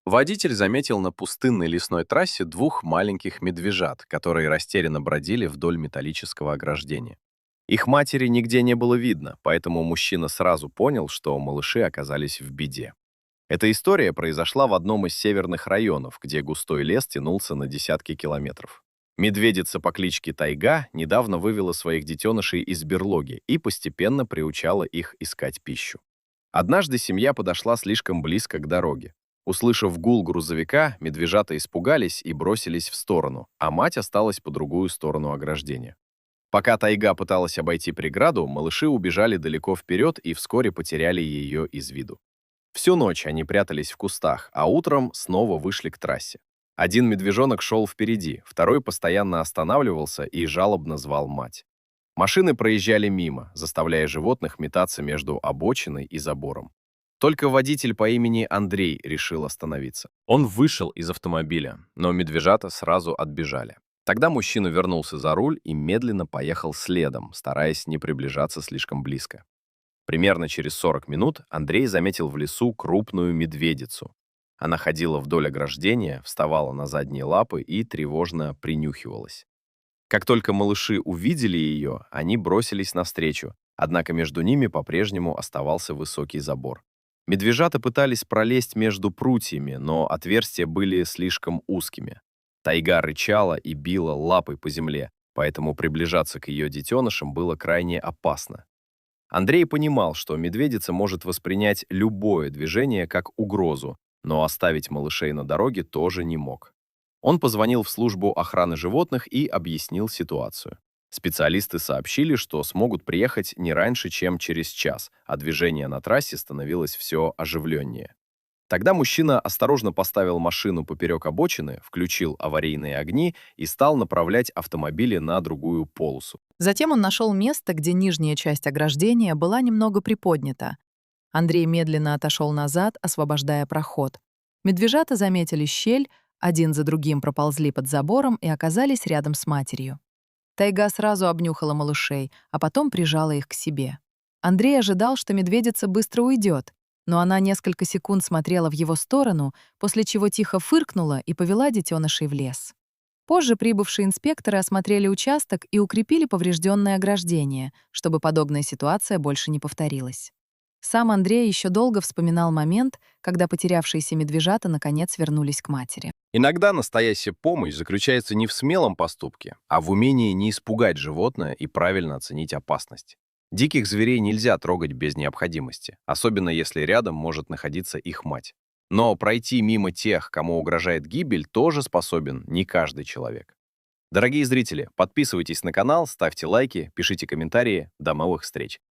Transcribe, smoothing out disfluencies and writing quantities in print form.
Водитель заметил на пустынной лесной трассе двух маленьких медвежат, которые растерянно бродили вдоль металлического ограждения. Их матери нигде не было видно, поэтому мужчина сразу понял, что малыши оказались в беде. Эта история произошла в одном из северных районов, где густой лес тянулся на десятки километров. Медведица по кличке Тайга недавно вывела своих детенышей из берлоги и постепенно приучала их искать пищу. Однажды семья подошла слишком близко к дороге. Услышав гул грузовика, медвежата испугались и бросились в сторону, а мать осталась по другую сторону ограждения. Пока Тайга пыталась обойти преграду, малыши убежали далеко вперед и вскоре потеряли ее из виду. Всю ночь они прятались в кустах, а утром снова вышли к трассе. Один медвежонок шел впереди, второй постоянно останавливался и жалобно звал мать. Машины проезжали мимо, заставляя животных метаться между обочиной и забором. Только водитель по имени Андрей решил остановиться. Он вышел из автомобиля, но медвежата сразу отбежали. Тогда мужчина вернулся за руль и медленно поехал следом, стараясь не приближаться слишком близко. Примерно через 40 минут Андрей заметил в лесу крупную медведицу. Она ходила вдоль ограждения, вставала на задние лапы и тревожно принюхивалась. Как только малыши увидели ее, они бросились навстречу, однако между ними по-прежнему оставался высокий забор. Медвежата пытались пролезть между прутьями, но отверстия были слишком узкими. Тайга рычала и била лапой по земле, поэтому приближаться к ее детенышам было крайне опасно. Андрей понимал, что медведица может воспринять любое движение как угрозу, но оставить малышей на дороге тоже не мог. Он позвонил в службу охраны животных и объяснил ситуацию. Специалисты сообщили, что смогут приехать не раньше, чем через час, а движение на трассе становилось все оживленнее. Тогда мужчина осторожно поставил машину поперек обочины, включил аварийные огни и стал направлять автомобили на другую полосу. Затем он нашел место, где нижняя часть ограждения была немного приподнята. Андрей медленно отошел назад, освобождая проход. Медвежата заметили щель, один за другим проползли под забором и оказались рядом с матерью. Тайга сразу обнюхала малышей, а потом прижала их к себе. Андрей ожидал, что медведица быстро уйдет, но она несколько секунд смотрела в его сторону, после чего тихо фыркнула и повела детенышей в лес. Позже прибывшие инспекторы осмотрели участок и укрепили поврежденное ограждение, чтобы подобная ситуация больше не повторилась. Сам Андрей еще долго вспоминал момент, когда потерявшиеся медвежата наконец вернулись к матери. Иногда настоящая помощь заключается не в смелом поступке, а в умении не испугать животное и правильно оценить опасность. Диких зверей нельзя трогать без необходимости, особенно если рядом может находиться их мать. Но пройти мимо тех, кому угрожает гибель, тоже способен не каждый человек. Дорогие зрители, подписывайтесь на канал, ставьте лайки, пишите комментарии. До новых встреч!